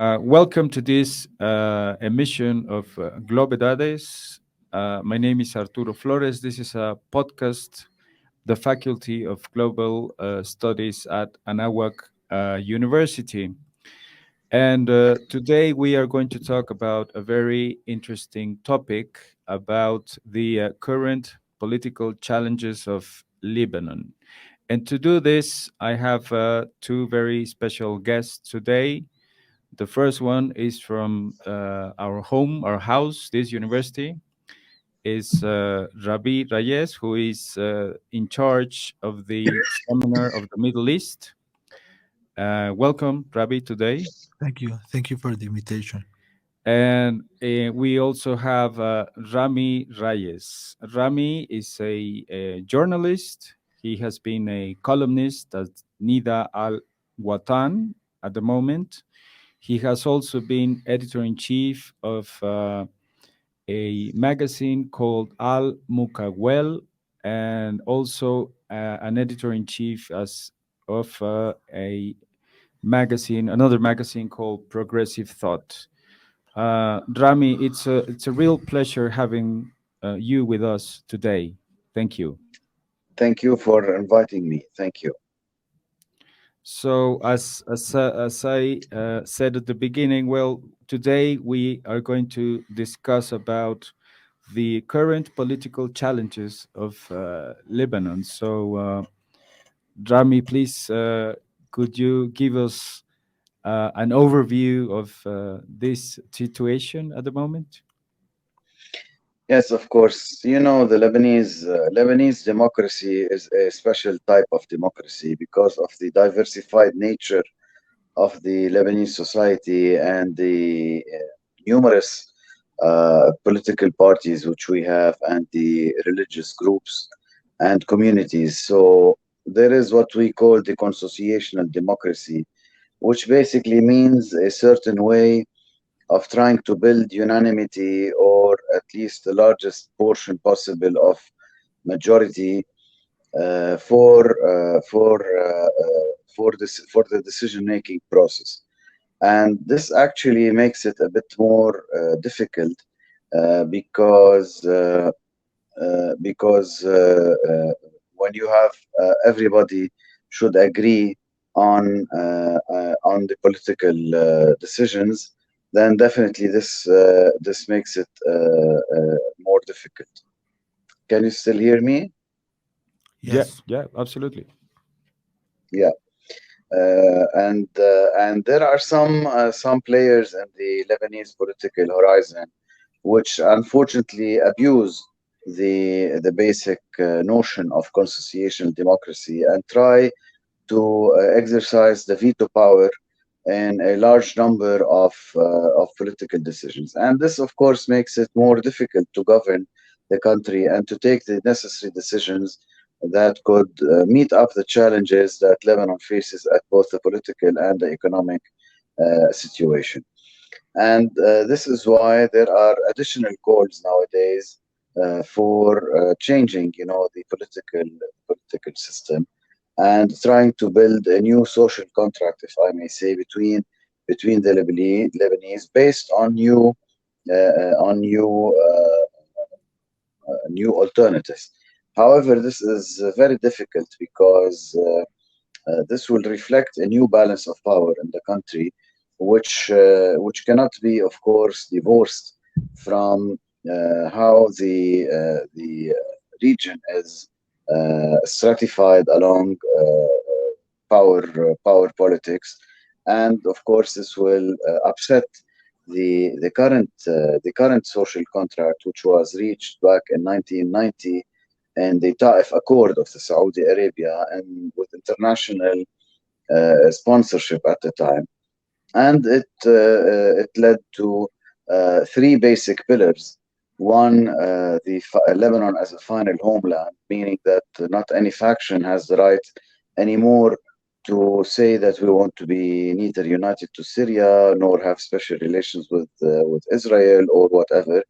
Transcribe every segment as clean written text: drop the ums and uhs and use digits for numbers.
Welcome to this emission of Globedades. My name is Arturo Flores. This is a podcast, the Faculty of Global Studies at Anáhuac University. And today we are going to talk about a very interesting topic about the current political challenges of Lebanon. And to do this, I have two very special guests today. The first one is from our home, our house, this university, is Rami Rayess, who is in charge of the Seminar of the Middle East. Welcome, Rabi, today. Thank you. Thank you for the invitation. And we also have Rami Rayes. Rami is a journalist. He has been a columnist at Nida Al Watan at the moment. He has also been editor-in-chief of a magazine called Al Mukawel, and also an editor-in-chief as of another magazine called Progressive Thought. Rami, it's a real pleasure having you with us today. Thank you. Thank you for inviting me. Thank you. So, as I said at the beginning, well, today we are going to discuss about the current political challenges of Lebanon. So, Rami, please, could you give us an overview of this situation at the moment? Yes, of course. You know, the Lebanese democracy is a special type of democracy because of the diversified nature of the Lebanese society and the numerous political parties which we have and the religious groups and communities. So there is what we call the consociational democracy, which basically means a certain way of trying to build unanimity or at least the largest portion possible of majority for the decision making process. And this actually makes it a bit more difficult because when you have everybody should agree on the political decisions, then definitely this makes it more difficult. Can you still hear me? Yeah, Yes. yeah, absolutely. Yeah. And there are some players in the Lebanese political horizon which unfortunately abuse the basic notion of consociational democracy and try to exercise the veto power in a large number of political decisions. And this, of course, makes it more difficult to govern the country and to take the necessary decisions that could meet up the challenges that Lebanon faces at both the political and the economic situation. And this is why there are additional calls nowadays for changing, the political system and trying to build a new social contract, if I may say, between the Lebanese based on new alternatives. However, this is very difficult because this will reflect a new balance of power in the country, which cannot be, of course, divorced from how the region is stratified along power politics, and of course, this will upset the current social contract, which was reached back in 1990 and the Taif Accord of the Saudi Arabia and with international sponsorship at the time. And it led to three basic pillars. One, Lebanon as a final homeland, meaning that not any faction has the right anymore to say that we want to be neither united to Syria nor have special relations with Israel or whatever.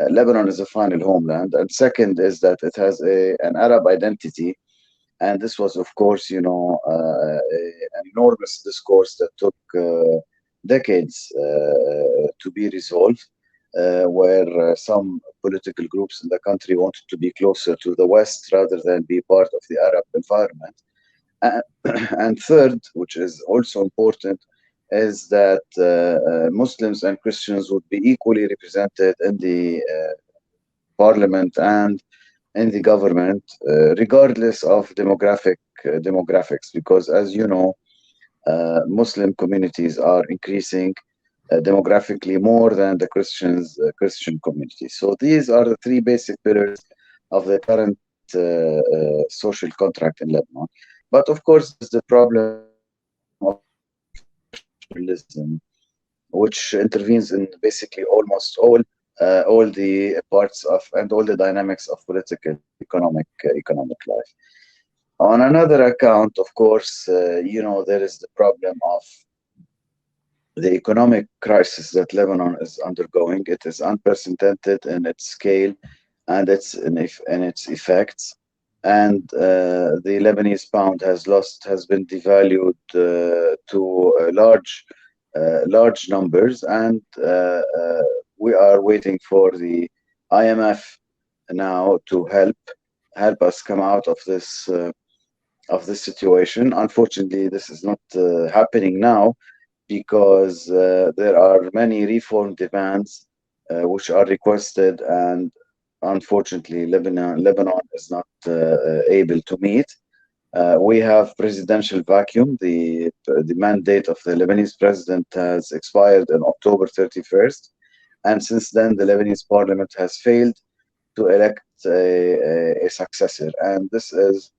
Lebanon is a final homeland. And second is that it has an Arab identity. And this was, of course, an enormous discourse that took decades to be resolved, where some political groups in the country wanted to be closer to the West rather than be part of the Arab environment. And third, which is also important, is that Muslims and Christians would be equally represented in the parliament and in the government, regardless of demographics, because as you know, Muslim communities are increasing demographically more than the Christian community. So these are the three basic pillars of the current social contract in Lebanon. But of course, there's the problem of nationalism, which intervenes in basically almost all the parts of and all the dynamics of political economic life. On another account, of course, there is the problem of the economic crisis that Lebanon is undergoing. It is unprecedented in its scale and in its effects. And the Lebanese pound has been devalued to large numbers, and we are waiting for the IMF now to help us come out of this situation. Unfortunately, this is not happening now because there are many reform demands which are requested, and unfortunately, Lebanon is not able to meet. We have presidential vacuum. The mandate of the Lebanese president has expired on October 31st, and since then, the Lebanese parliament has failed to elect a successor, and this is,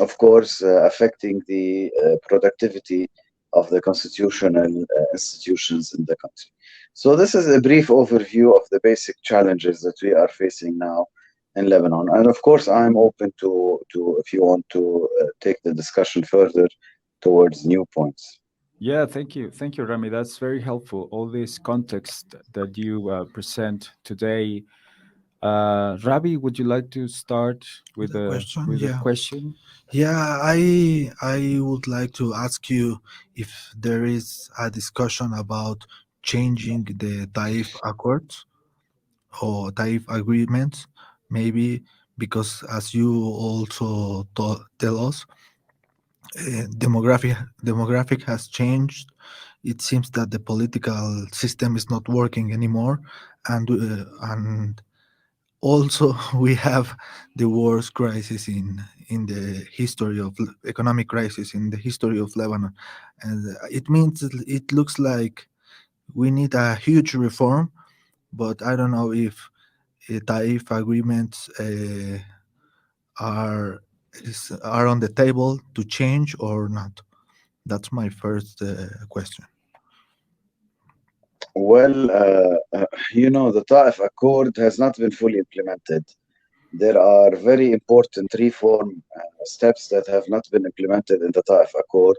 of course, affecting the productivity of the constitutional institutions in the country. So this is a brief overview of the basic challenges that we are facing now in Lebanon. And of course, I'm open to if you want to take the discussion further towards new points. Yeah, thank you, Rami. That's very helpful. All this context that you present today. Rabi, would you like to start with The a question, with a yeah. question? Yeah, I would like to ask you if there is a discussion about changing the Taif Accords or Taif agreements, maybe because as you also tell us, demographic has changed. It seems that the political system is not working anymore, and also we have the worst crisis in the history of economic crisis in the history of Lebanon, and it means it looks like we need a huge reform. But I don't know if Taif agreements are are on the table to change or not. That's my first question. Well, the Taif Accord has not been fully implemented. There are very important reform steps that have not been implemented in the Taif Accord.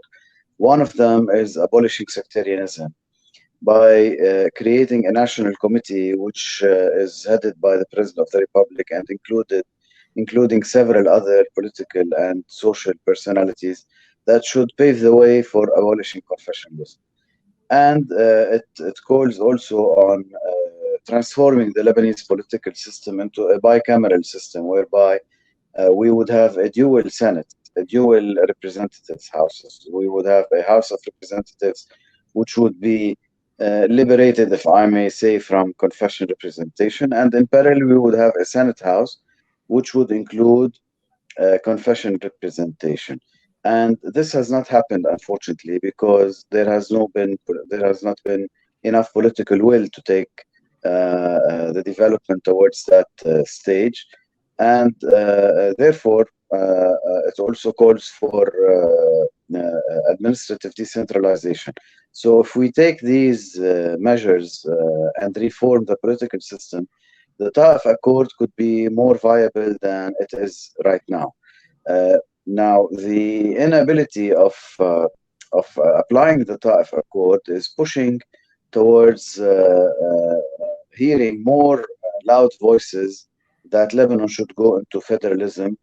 One of them is abolishing sectarianism by creating a national committee which is headed by the President of the Republic and including several other political and social personalities that should pave the way for abolishing confessionalism. And it calls also on transforming the Lebanese political system into a bicameral system whereby we would have a dual Senate, a dual representatives houses. We would have a House of Representatives which would be liberated, if I may say, from confession representation. And in parallel, we would have a Senate House which would include confession representation. And this has not happened, unfortunately, because there has not been enough political will to take the development towards that stage, and therefore it also calls for administrative decentralization. So if we take these measures and reform the political system, the Taif Accord could be more viable than it is right now. Now, the inability of applying the Taif Accord is pushing towards hearing more loud voices that Lebanon should go into federalism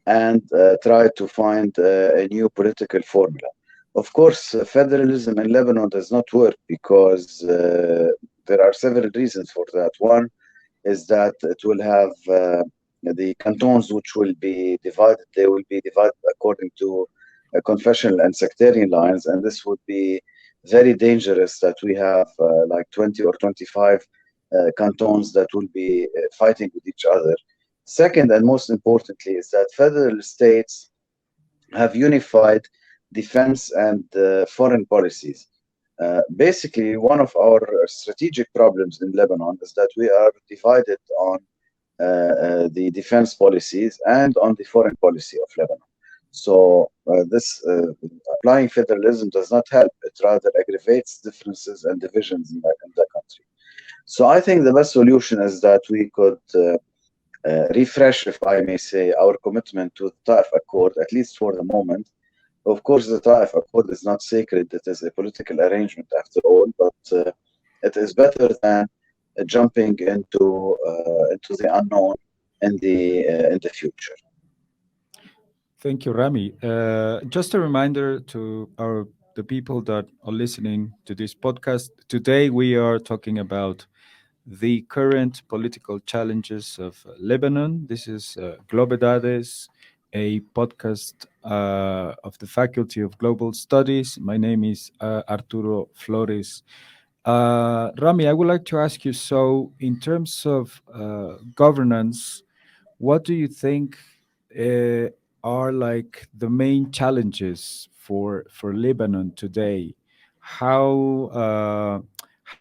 and try to find a new political formula. Of course, federalism in Lebanon does not work because there are several reasons for that. One is that it will have the cantons which will be divided, they will be divided according to confessional and sectarian lines, and this would be very dangerous that we have like 20 or 25 cantons that will be fighting with each other. Second, and most importantly, is that federal states have unified defense and foreign policies. Basically, one of our strategic problems in Lebanon is that we are divided on the defense policies and on the foreign policy of Lebanon. So this applying federalism does not help; it rather aggravates differences and divisions in the country. So I think the best solution is that we could refresh, if I may say, our commitment to the Taif Accord, at least for the moment. Of course, the Taif Accord is not sacred. It is a political arrangement after all, but it is better than jumping into the unknown in the future. Thank you, Rami. Just a reminder to the people that are listening to this podcast. Today we are talking about the current political challenges of Lebanon. This is Globedades, a podcast of the Faculty of Global Studies. My name is Arturo Flores. Rami, I would like to ask you, so in terms of governance, what do you think uh, are like the main challenges for Lebanon today? How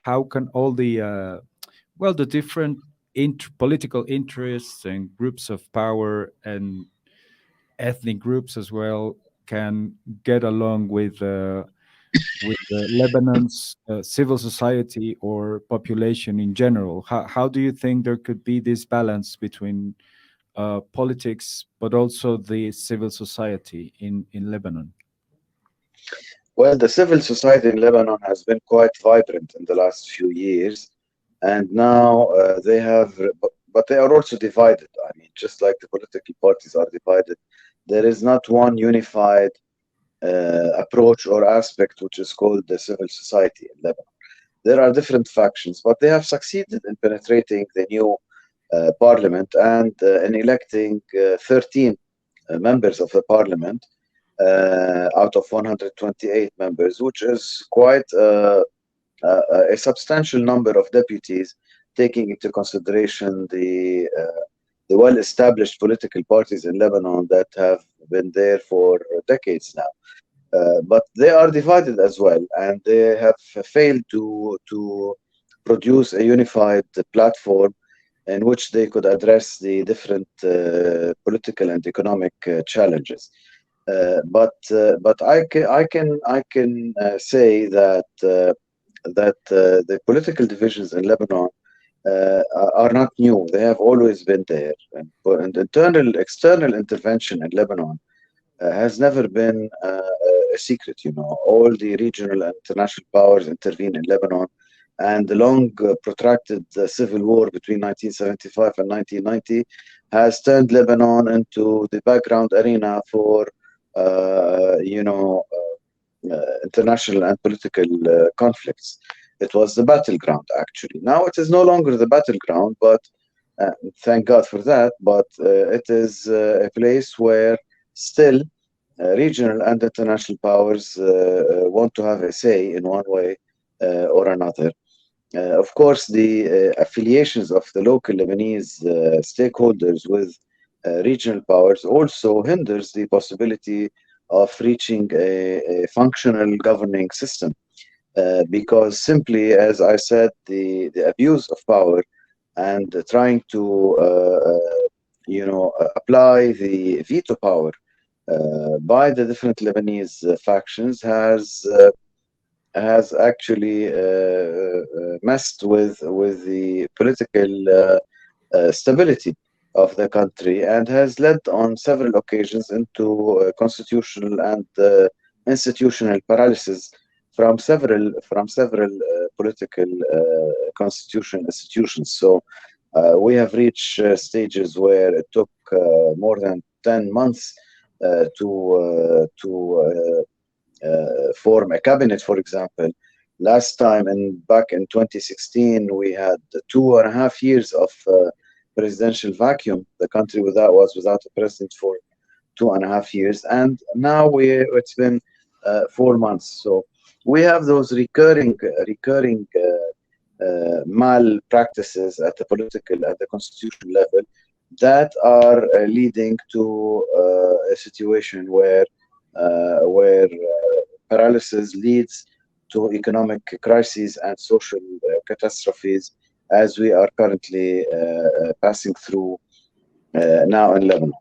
can all the well, the different political interests and groups of power and ethnic groups as well can get along with Lebanon's civil society or population in general? How do you think there could be this balance between politics but also the civil society in Lebanon? Well, the civil society in Lebanon has been quite vibrant in the last few years, and now but they are also divided. I mean, just like the political parties are divided, there is not one unified approach or aspect which is called the civil society in Lebanon. There are different factions, but they have succeeded in penetrating the new parliament and in electing 13 members of the parliament out of 128 members, which is quite a substantial number of deputies, taking into consideration the well-established political parties in Lebanon that have been there for decades now. But they are divided as well, and they have failed to produce a unified platform in which they could address the different political and economic challenges. But I can say that the political divisions in Lebanon are not new. They have always been there, and external intervention in Lebanon has never been a secret. You know, all the regional and international powers intervene in Lebanon, and the long protracted civil war between 1975 and 1990 has turned Lebanon into the background arena for international and political conflicts. It was the battleground, actually. Now it is no longer the battleground, but thank God for that. But it is a place where still regional and international powers want to have a say in one way or another. Of course, the affiliations of the local Lebanese stakeholders with regional powers also hinders the possibility of reaching a functional governing system. Because simply, as I said, the abuse of power and trying to apply the veto power by the different Lebanese factions has actually messed with the political stability of the country and has led on several occasions into constitutional and institutional paralysis from several political constitutional institutions. So we have reached stages where it took more than 10 months to form a cabinet, for example. Last time, back in 2016, we had 2.5 years of presidential vacuum. The country was without a president for 2.5 years, and now it's been 4 months. So we have those recurring malpractices at the constitutional level that are leading to a situation where paralysis leads to economic crises and social catastrophes, as we are currently passing through now in Lebanon.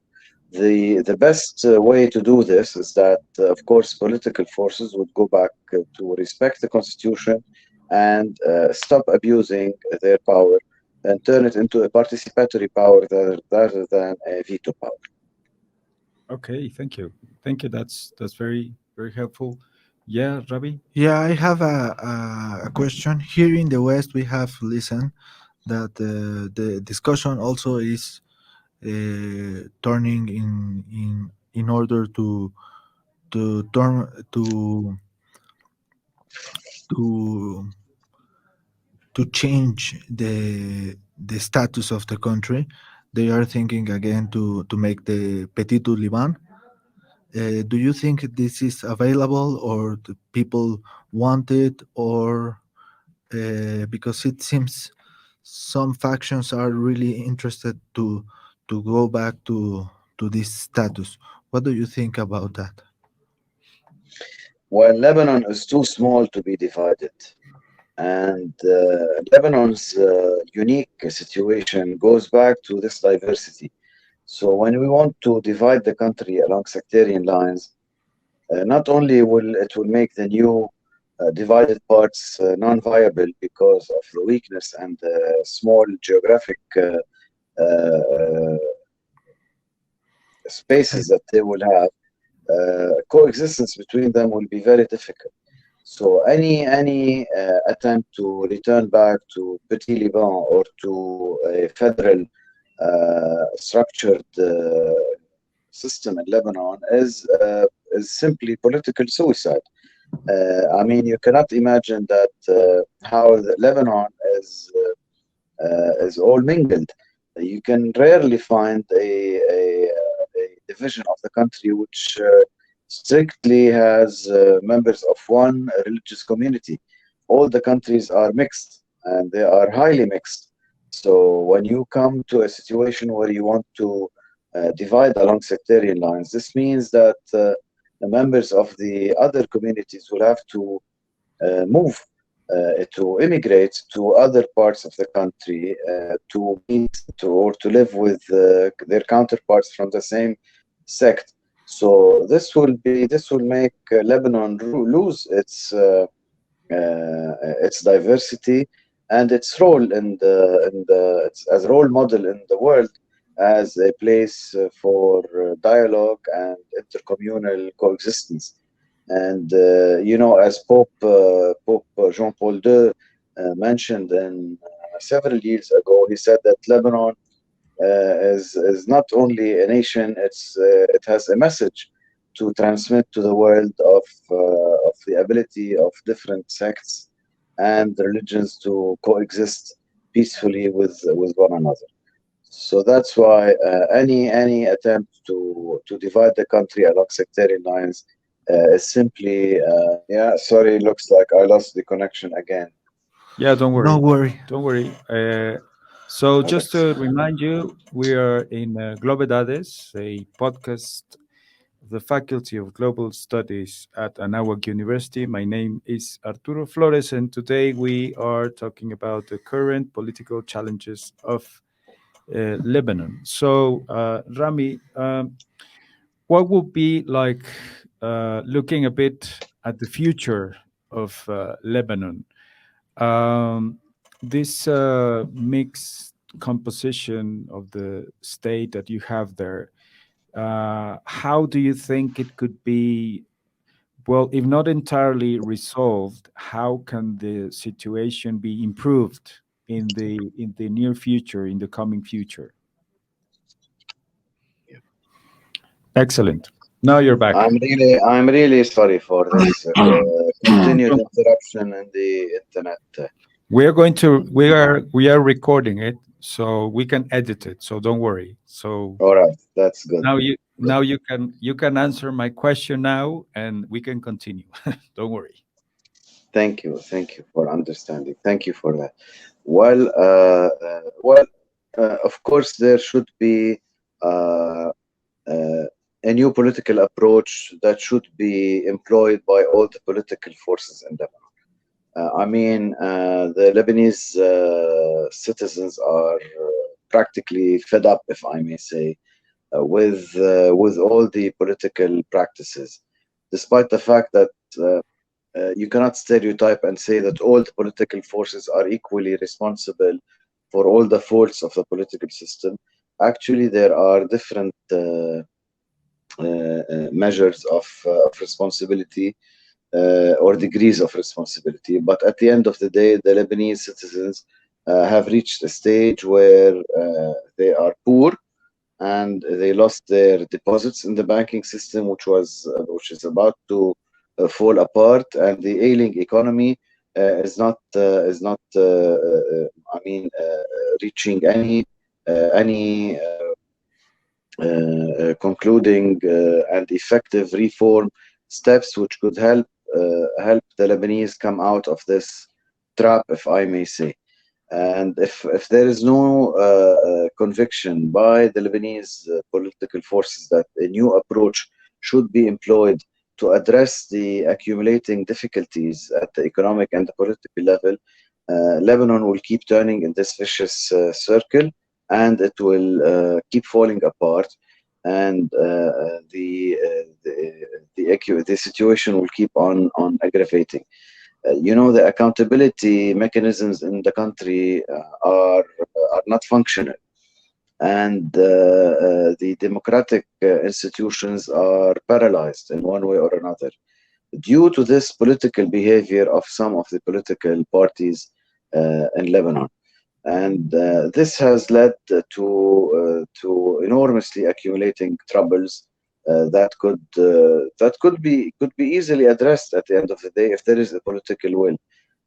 The best way to do this is that, of course, political forces would go back to respect the constitution and stop abusing their power and turn it into a participatory power rather than a veto power. Okay, thank you. Thank you. That's very very helpful. Yeah, Ravi. Yeah, I have a question. Here in the West, we have listened that the discussion also is turning in order to turn to to change the status of the country. They are thinking again to make the petit Liban. Do you think this is available, or the people want it, or because it seems some factions are really interested to go back to this status? What do you think about that? Well, Lebanon is too small to be divided. And Lebanon's unique situation goes back to this diversity. So when we want to divide the country along sectarian lines, not only will it will make the new divided parts non-viable because of the weakness and the small geographic spaces that they will have, coexistence between them will be very difficult. So any attempt to return back to Petit Liban or to a federal structured system in Lebanon is simply political suicide. I mean, you cannot imagine that how Lebanon is all mingled. You can rarely find a division of the country which strictly has members of one religious community. All the countries are mixed and they are highly mixed. So when you come to a situation where you want to divide along sectarian lines, this means that the members of the other communities will have to move to immigrate to other parts of the country to meet or to live with their counterparts from the same sect. So this will make Lebanon lose its diversity and its role as a role model in the world as a place for dialogue and intercommunal coexistence. And as Pope Jean Paul II mentioned in several years ago, he said that Lebanon is not only a nation; it has a message to transmit to the world of the ability of different sects and religions to coexist peacefully with one another. So that's why any attempt to divide the country along sectarian lines is simply yeah. Sorry, looks like I lost the connection again. Yeah, don't No worry. worry. Don't worry. So, just Alex. to remind you, we are in Globedades, a podcast of the Faculty of Global Studies at Anáhuac University. My name is Arturo Flores, and today we are talking about the current political challenges of Lebanon. So, Rami, what would be like looking a bit at the future of Lebanon? Um, this mixed composition of the state that you have there, how do you think it could be? Well, if not entirely resolved, how can the situation be improved in the near future, in the coming future? Excellent. Now you're back. I'm really sorry for this continued Don't- interruption in the internet. we are recording it, so we can edit it. So don't worry. So All right, that's good. now you can answer my question now, and we can continue. Don't worry. Thank you for understanding. Thank you for that. Of course, there should be uh, uh, a new political approach that should be employed by all the political forces in Lebanon. The Lebanese citizens are practically fed up, if I may say, with all the political practices, despite the fact that you cannot stereotype and say that all the political forces are equally responsible for all the faults of the political system. Actually, there are different measures of responsibility or degrees of responsibility. But at the end of the day, the Lebanese citizens have reached a stage where they are poor and they lost their deposits in the banking system, which is about to fall apart, and the ailing economy is not reaching any concluding and effective reform steps which could help the Lebanese come out of this trap, if I may say. And if there is no conviction by the Lebanese political forces that a new approach should be employed to address the accumulating difficulties at the economic and the political level, Lebanon will keep turning in this vicious circle, and it will keep falling apart, and the situation will keep on aggravating. The accountability mechanisms in the country are not functional, and the democratic institutions are paralyzed in one way or another due to this political behavior of some of the political parties in Lebanon. And this has led to enormously accumulating troubles that could be easily addressed at the end of the day if there is a political will.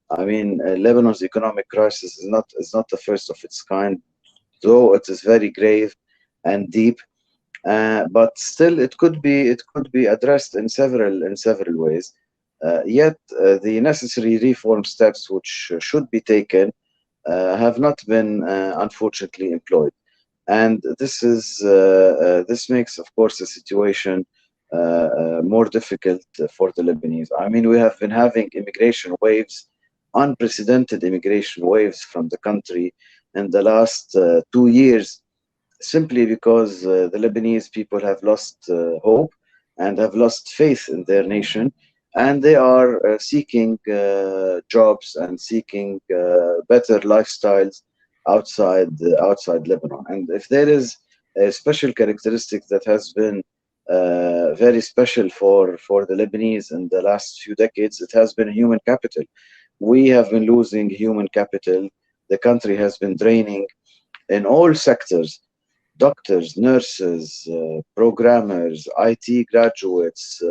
Lebanon's economic crisis is not the first of its kind, though it is very grave and deep. But still, it could be addressed in several ways. Yet, the necessary reform steps which should be taken have not been unfortunately employed, and this makes, of course, the situation more difficult for the Lebanese. We have been having immigration waves, unprecedented immigration waves from the country in the last 2 years, simply because the Lebanese people have lost hope and have lost faith in their nation, and they are seeking jobs and seeking better lifestyles outside Lebanon. And if there is a special characteristic that has been very special for the Lebanese in the last few decades, it has been human capital. We have been losing human capital. The country has been draining in all sectors: doctors, nurses, programmers, IT graduates,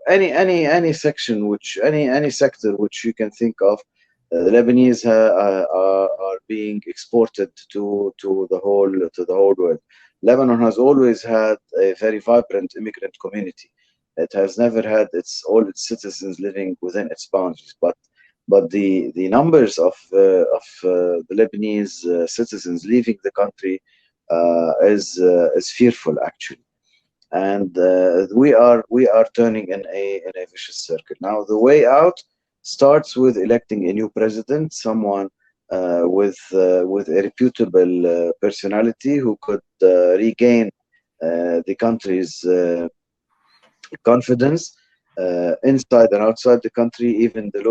any section any sector which you can think of. The Lebanese are being exported to the whole world. Lebanon has always had a very vibrant immigrant community. It has never had all its citizens living within its boundaries, but the numbers of the Lebanese citizens leaving the country is fearful, actually. And we are turning in a vicious circle. Now, the way out starts with electing a new president, someone with a reputable personality who could regain the country's confidence inside and outside the country. Even the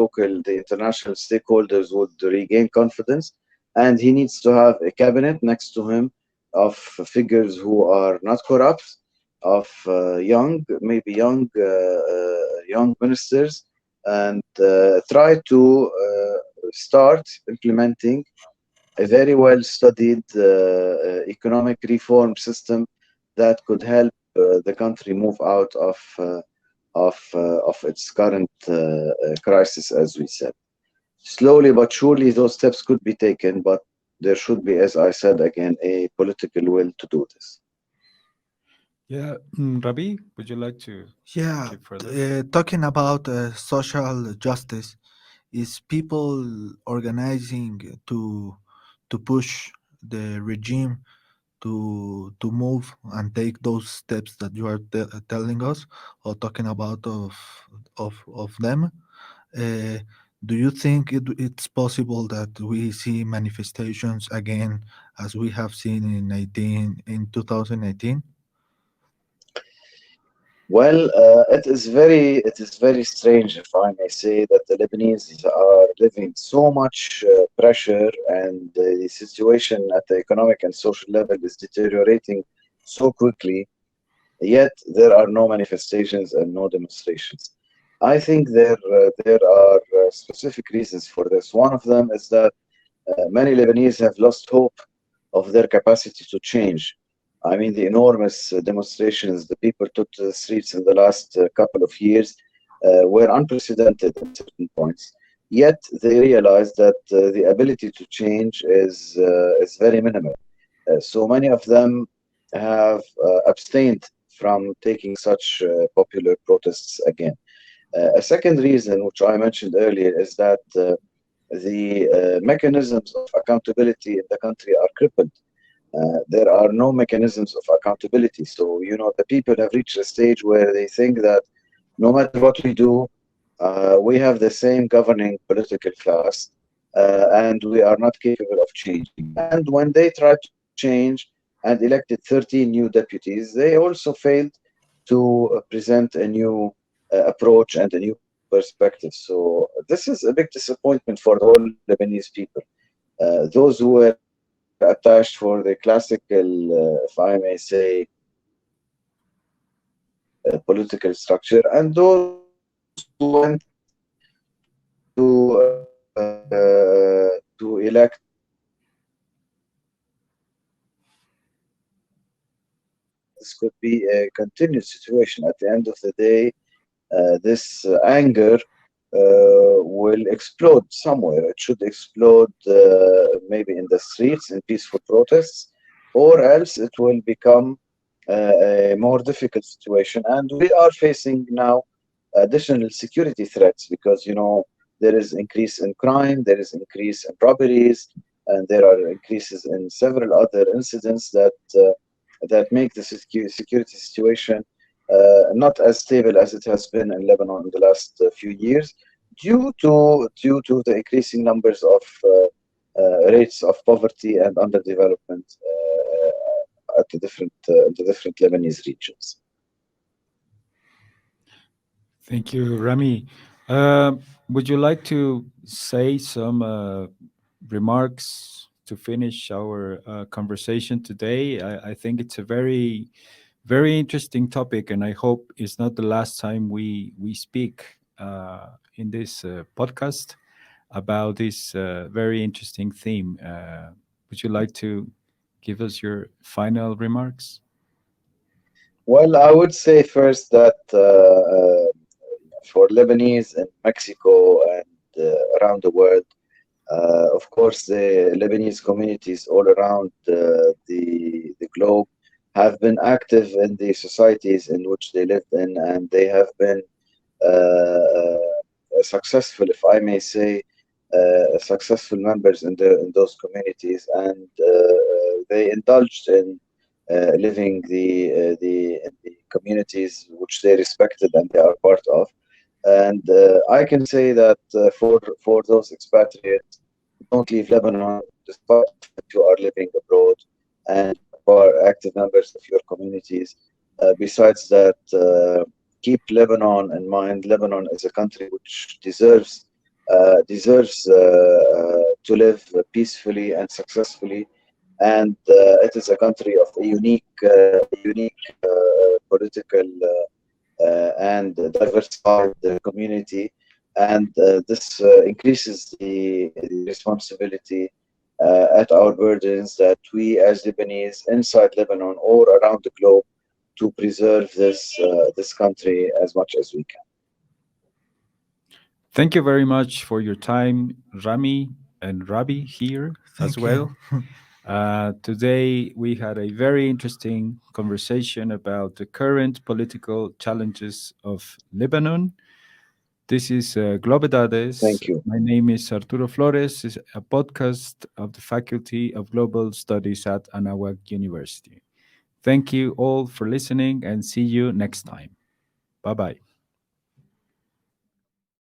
international stakeholders would regain confidence, and he needs to have a cabinet next to him of figures who are not corrupt, of young ministers, and try to start implementing a very well studied economic reform system that could help the country move out of its current crisis, as we said. Slowly but surely, those steps could be taken, but there should be, as I said again, a political will to do this. Yeah, Rabi, would you like to Yeah, keep further? talking about social justice, is people organizing to push the regime to move and take those steps that you are telling us or talking about of them. Uh, do you think it's possible that we see manifestations again as we have seen in 2018? Well, it is very strange, if I may say, that the Lebanese are living so much pressure, and the situation at the economic and social level is deteriorating so quickly. Yet there are no manifestations and no demonstrations. I think there are specific reasons for this. One of them is that many Lebanese have lost hope of their capacity to change. I mean, the enormous demonstrations the people took to the streets in the last couple of years were unprecedented at certain points. Yet they realized that the ability to change is very minimal. So many of them have abstained from taking such popular protests again. A second reason, which I mentioned earlier, is that the mechanisms of accountability in the country are crippled. There are no mechanisms of accountability. So, the people have reached a stage where they think that no matter what we do, we have the same governing political class, and we are not capable of changing. And when they tried to change and elected 13 new deputies, they also failed to present a new approach and a new perspective. So this is a big disappointment for the whole Lebanese people. Those who were attached for the classical, if I may say, political structure, and those who went to elect this could be a continued situation. At the end of the day, this anger will explode somewhere. It should explode maybe in the streets in peaceful protests, or else it will become a more difficult situation. And we are facing now additional security threats because there is increase in crime, there is increase in robberies, and there are increases in several other incidents that make the security situation not as stable as it has been in Lebanon in the last few years, due to the increasing numbers of rates of poverty and underdevelopment at the different Lebanese regions. Thank you, Rami. Would you like to say some remarks to finish our conversation today? I think it's a very, very interesting topic, and I hope it's not the last time we speak in this podcast about this very interesting theme. Would you like to give us your final remarks? Well, I would say first that for Lebanese in Mexico and around the world, of course, the Lebanese communities all around the globe have been active in the societies in which they lived in, and they have been successful, if I may say, successful members in those communities, and they indulged in living the communities which they respected and they are part of. And I can say that for those expatriates, don't leave Lebanon despite that you are living abroad and you are active members of your communities. Besides that, keep Lebanon in mind. Lebanon is a country which deserves to live peacefully and successfully, and it is a country of a unique political and diversified community, and this increases the responsibility at our burdens that we as Lebanese inside Lebanon or around the globe to preserve this country as much as we can. Thank you very much for your time, Rami and Rabi here as Thank you. well. Today, we had a very interesting conversation about the current political challenges of Lebanon. This is Globedades. Thank you. My name is Arturo Flores. It's a podcast of the Faculty of Global Studies at Anáhuac University. Thank you all for listening and see you next time. Bye bye.